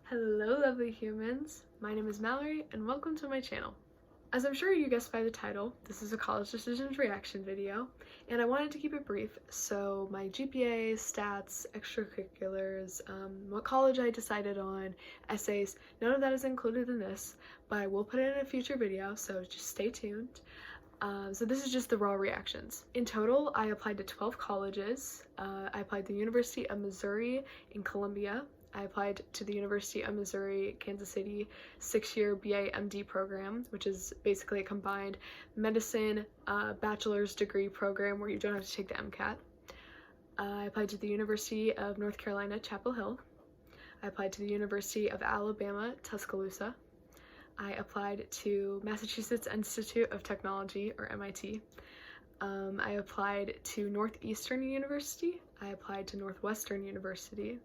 Hello lovely humans, my name is Mallory and welcome to my channel. As I'm sure you guessed by the title, this is a college decisions reaction video and I wanted to keep it brief, so my GPA, stats, extracurriculars, what college I decided on, essays, none of that is included in this, but I will put it in a future video, so just stay tuned. So this is just the raw reactions. In total, I applied to 12 colleges. I applied to the University of Missouri in Columbia. I applied to the University of Missouri, Kansas City 6-year BA MD program, which is basically a combined medicine bachelor's degree program where you don't have to take the MCAT. I applied to the University of North Carolina, Chapel Hill. I applied to the University of Alabama, Tuscaloosa. I applied to Massachusetts Institute of Technology, or MIT. I applied to Northeastern University. I applied to Northwestern University.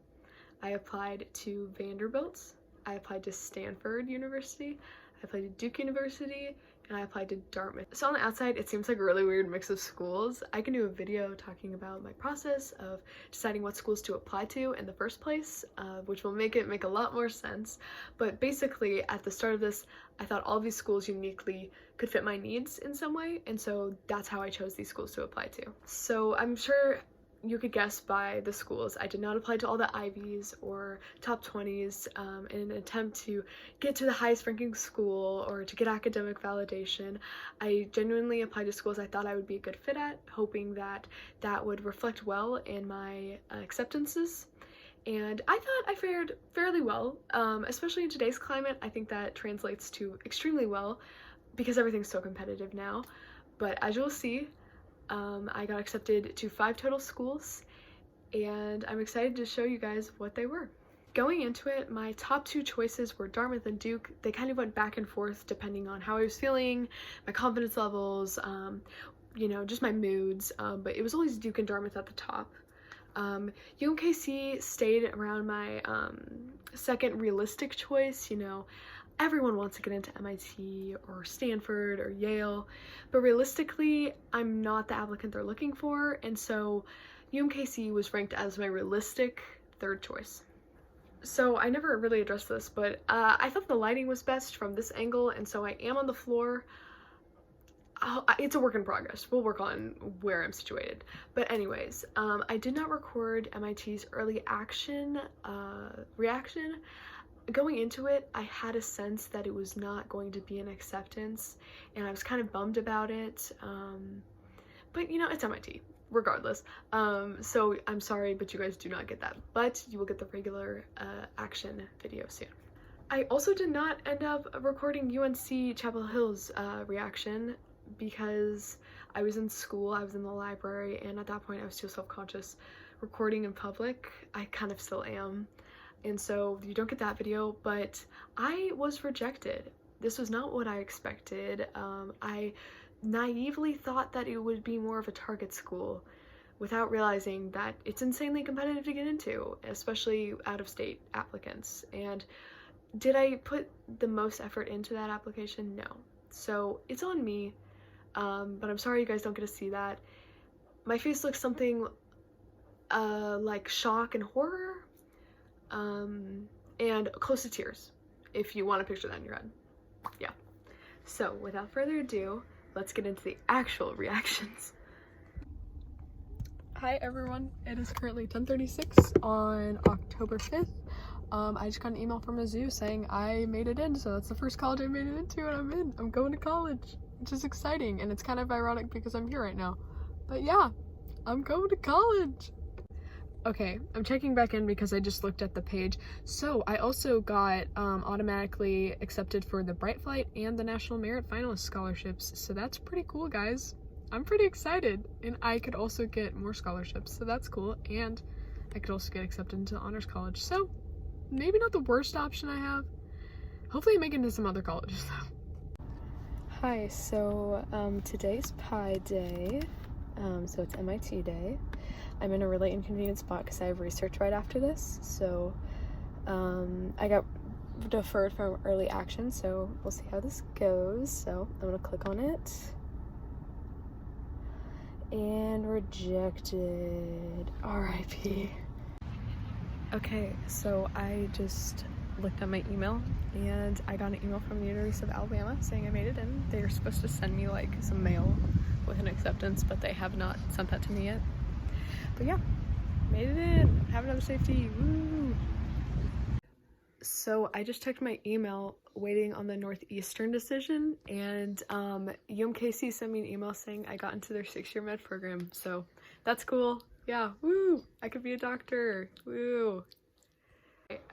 I applied to Vanderbilt. I applied to Stanford University. I applied to Duke University, and I applied to Dartmouth. So on the outside, it seems like a really weird mix of schools. I can do a video talking about my process of deciding what schools to apply to in the first place, which will make it make a lot more sense. But basically, at the start of this, I thought all of these schools uniquely could fit my needs in some way, and so that's how I chose these schools to apply to. So I'm sure you could guess by the schools, I did not apply to all the ivies or top 20s in an attempt to get to the highest ranking school or to get academic validation. I genuinely applied to schools I thought I would be a good fit at, hoping that that would reflect well in my acceptances. And I thought I fared fairly well, especially in today's climate. I think that translates to extremely well because everything's so competitive now. But as you'll see, I got accepted to 5 total schools, and I'm excited to show you guys what they were. Going into it, my top 2 choices were Dartmouth and Duke. They kind of went back and forth depending on how I was feeling, my confidence levels, you know, just my moods, but it was always Duke and Dartmouth at the top. UMKC stayed around my second realistic choice. You know, everyone wants to get into MIT or Stanford or Yale, but realistically, I'm not the applicant they're looking for, and so UMKC was ranked as my realistic third choice. So I never really addressed this, but I thought the lighting was best from this angle, and so I am on the floor. It's a work in progress. We'll work on where I'm situated. But anyways, I did not record MIT's early action reaction. Going into it, I had a sense that it was not going to be an acceptance, and I was kind of bummed about it. But you know, it's MIT regardless. So I'm sorry, but you guys do not get that. But you will get the regular action video soon. I also did not end up recording UNC Chapel Hill's reaction because I was in school, I was in the library, and at that point I was too self-conscious recording in public. I kind of still am, and so you don't get that video, but I was rejected. This was not what I expected. I naively thought that it would be more of a target school without realizing that it's insanely competitive to get into, especially out-of-state applicants. And did I put the most effort into that application? No. So it's on me. But I'm sorry you guys don't get to see that. My face looks something like shock and horror, and close to tears, if you want to picture that in your head. Yeah. So without further ado, let's get into the actual reactions. Hi everyone, it is currently 10:36 on October 5th. I just got an email from Mizzou saying I made it in, so that's the first college I made it into, and I'm in. I'm going to college, which is exciting, and it's kind of ironic because I'm here right now. But yeah, I'm going to college. Okay, I'm checking back in because I just looked at the page. So I also got automatically accepted for the Bright Flight and the National Merit Finalist scholarships, so that's pretty cool, guys. I'm pretty excited, and I could also get more scholarships, so that's cool, and I could also get accepted into honors college, so maybe not the worst option I have. Hopefully I make it into some other colleges though. Hi, so today's Pi Day, so it's MIT Day. I'm in a really inconvenient spot because I have research right after this, so I got deferred from early action, so we'll see how this goes. So I'm gonna click on it. And rejected. RIP. Okay, so I just looked at my email and I got an email from the University of Alabama saying I made it in. They were supposed to send me like some mail with an acceptance, but they have not sent that to me yet. But yeah, made it in. Have another safety. Woo! So I just checked my email waiting on the Northeastern decision, and UMKC sent me an email saying I got into their 6-year med program, so that's cool. Yeah, woo! I could be a doctor. Woo!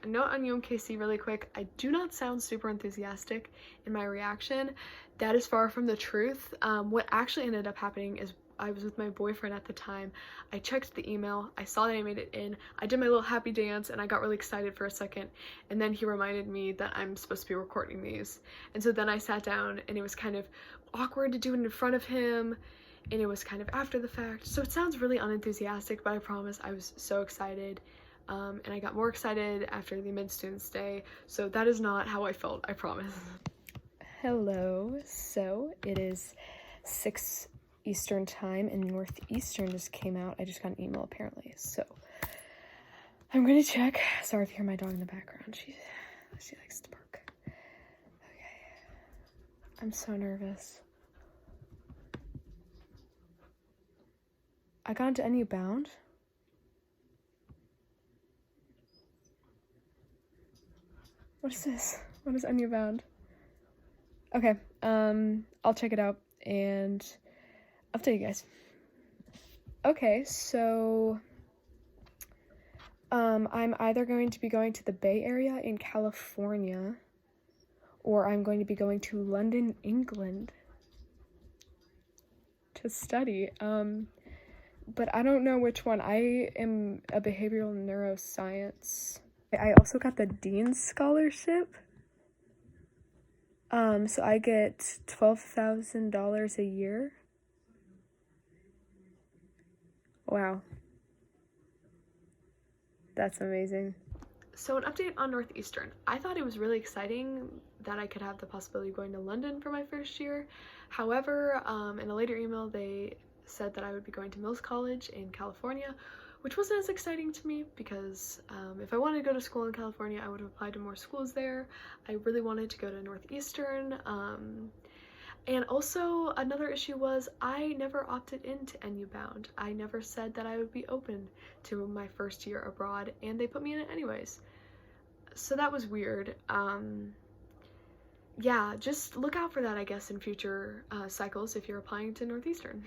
A note on UMKC really quick, I do not sound super enthusiastic in my reaction. That is far from the truth. What actually ended up happening is I was with my boyfriend at the time. I checked the email, I saw that I made it in, I did my little happy dance, and I got really excited for a second, and then he reminded me that I'm supposed to be recording these. And so then I sat down, and it was kind of awkward to do it in front of him, and it was kind of after the fact. So it sounds really unenthusiastic, but I promise I was so excited. And I got more excited after the mid-students day, so that is not how I felt, I promise. Hello, so it is 6 Eastern time and Northeastern just came out. I just got an email apparently, so I'm gonna check. Sorry if you hear my dog in the background, she likes to bark. Okay, I'm so nervous. I got into NU Bound. What is this? What is NU Bound? Okay, I'll check it out and update you guys. Okay, so I'm either going to be going to the Bay Area in California, or I'm going to be going to London, England to study. But I don't know which one. I am a behavioral neuroscience. I also got the Dean's Scholarship. So I get $12,000 a year. Wow. That's amazing. So an update on Northeastern. I thought it was really exciting that I could have the possibility of going to London for my first year. However, in a later email, they said that I would be going to Mills College in California, which wasn't as exciting to me because if I wanted to go to school in California, I would have applied to more schools there. I really wanted to go to Northeastern. And also another issue was I never opted into NU Bound. I never said that I would be open to my first year abroad, and they put me in it anyways. So that was weird. Yeah, just look out for that, I guess, in future cycles if you're applying to Northeastern.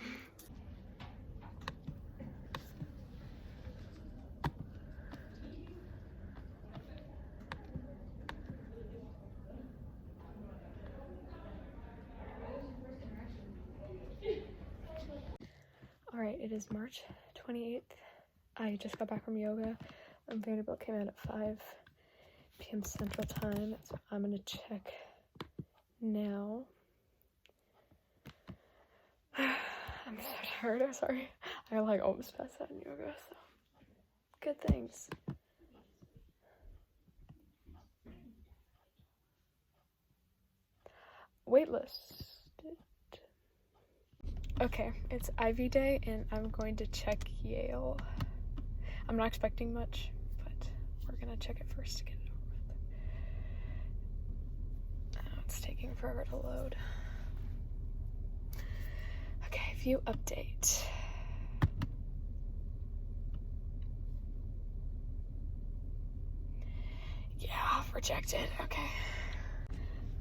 Alright, it is March 28th. I just got back from yoga. Vanderbilt came out at 5 p.m. Central Time, so I'm gonna check now. I'm so tired, I'm sorry. I like almost passed out in yoga, so good things. Waitlist. Okay, it's Ivy Day and I'm going to check Yale. I'm not expecting much, but we're gonna check it first to get it over with. Oh, it's taking forever to load. Okay, view update. Yeah, rejected, okay.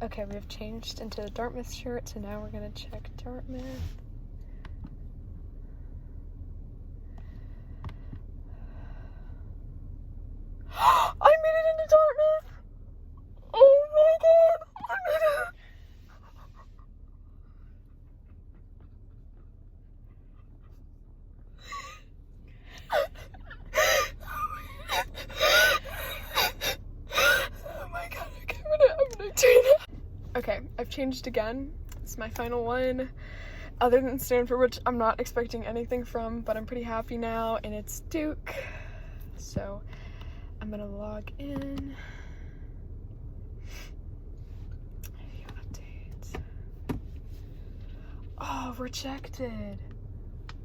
Okay, we have changed into the Dartmouth shirt, so now we're gonna check Dartmouth. I made it into Dartmouth! Oh my god! I made it! Oh my god, okay, I'm gonna do that. Okay, I've changed again. It's my final one. Other than Stanford, which I'm not expecting anything from, but I'm pretty happy now, and it's Duke. So I'm gonna log in. Update. Oh, rejected.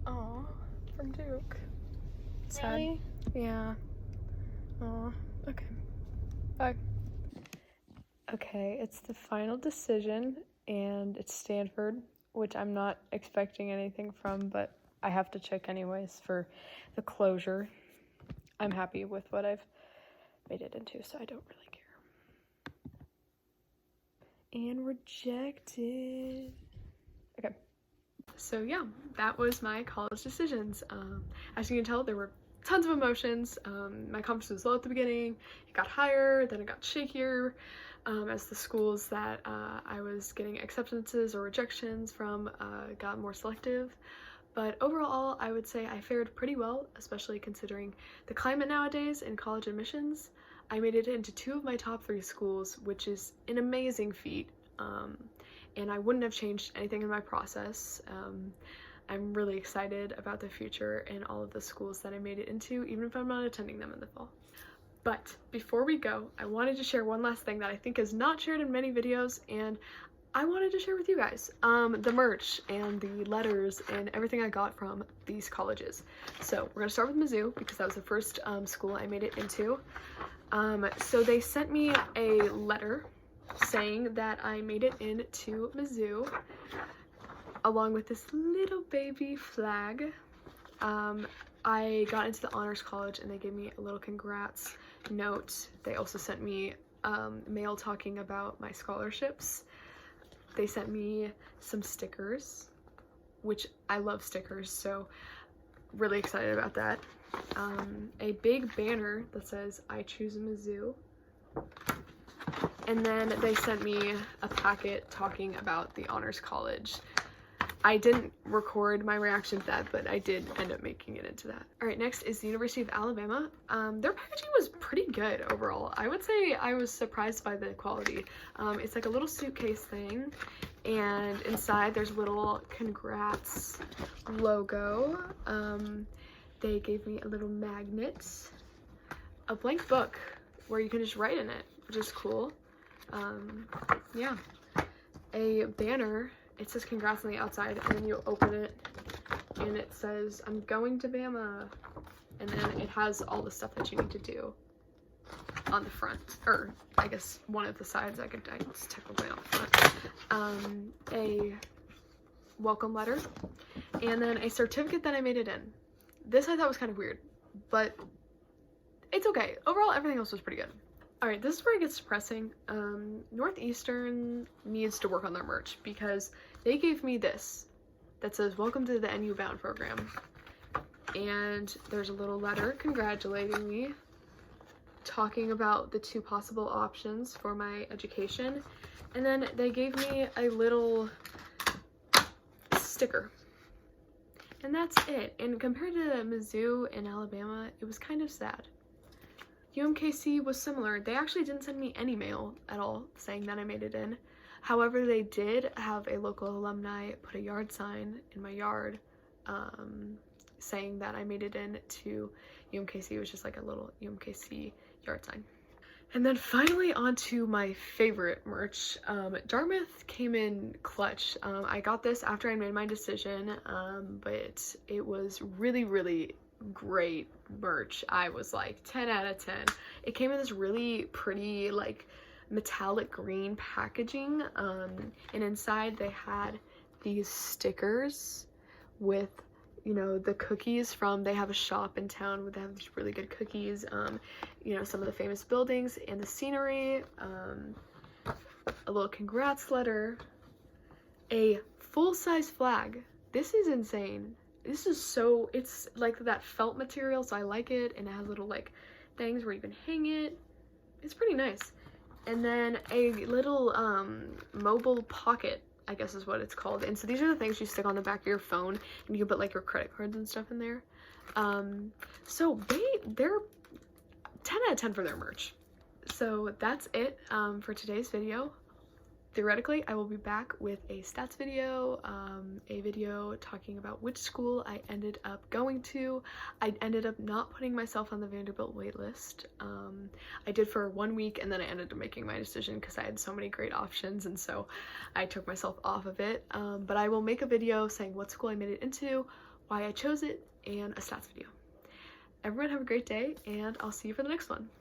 Oh, from Duke. Sad. Really? Yeah. Oh, okay. Bye. Okay, it's the final decision, and it's Stanford, which I'm not expecting anything from, but I have to check anyways for the closure. I'm happy with what I've made it into, so I don't really care. And rejected. Okay. So yeah, that was my college decisions. As you can tell, there were tons of emotions. My confidence was low at the beginning. It got higher, then it got shakier as the schools that I was getting acceptances or rejections from got more selective. But overall, I would say I fared pretty well, especially considering the climate nowadays in college admissions. I made it into 2 of my top 3 schools, which is an amazing feat. And I wouldn't have changed anything in my process. I'm really excited about the future and all of the schools that I made it into, even if I'm not attending them in the fall. But before we go, I wanted to share one last thing that I think is not shared in many videos, and I wanted to share with you guys the merch and the letters and everything I got from these colleges. So we're gonna start with Mizzou because that was the first school I made it into. So they sent me a letter saying that I made it into Mizzou along with this little baby flag. I got into the honors college and they gave me a little congrats note. They also sent me mail talking about my scholarships. They sent me some stickers, which I love stickers, so really excited about that. A big banner that says I choose Mizzou. And then they sent me a packet talking about the honors college. I didn't record my reaction to that, but I did end up making it into that. All right, next is the University of Alabama. Their packaging was pretty good overall. I would say I was surprised by the quality. It's like a little suitcase thing, and inside there's a little congrats logo. They gave me a little magnet, a blank book where you can just write in it, which is cool. Yeah, a banner. It says congrats on the outside, and then you open it and it says I'm going to Bama, and then it has all the stuff that you need to do on the front, or I guess one of the sides. I guess it's technically on the front. A welcome letter, and then a certificate that I made it in. This I thought was kind of weird, but it's okay. Overall, everything else was pretty good. Alright, this is where it gets depressing. Northeastern needs to work on their merch because they gave me this that says welcome to the NU Bound program, and there's a little letter congratulating me, talking about the 2 possible options for my education, and then they gave me a little sticker, and that's it. And compared to Mizzou and Alabama, it was kind of sad. UMKC was similar. They actually didn't send me any mail at all saying that I made it in. However, they did have a local alumni put a yard sign in my yard saying that I made it in to UMKC. It was just like a little UMKC yard sign. And then finally onto my favorite merch. Dartmouth came in clutch. I got this after I made my decision, but it was really great merch. I was like 10 out of 10. It came in this really pretty like metallic green packaging, and inside they had these stickers with, you know, the cookies from, they have a shop in town where they have these really good cookies, you know, some of the famous buildings and the scenery, a little congrats letter, a full-size flag. This is insane. This is so, it's like that felt material, so I like it, and it has little like things where you can hang it. It's pretty nice. And then a little mobile pocket, I guess is what it's called. And so these are the things you stick on the back of your phone, and you can put like your credit cards and stuff in there. So they're 10 out of 10 for their merch. So that's it for today's video. Theoretically, I will be back with a stats video, a video talking about which school I ended up going to. I ended up not putting myself on the Vanderbilt waitlist. I did for 1 week, and then I ended up making my decision because I had so many great options, and so I took myself off of it. But I will make a video saying what school I made it into, why I chose it, and a stats video. Everyone have a great day, and I'll see you for the next one.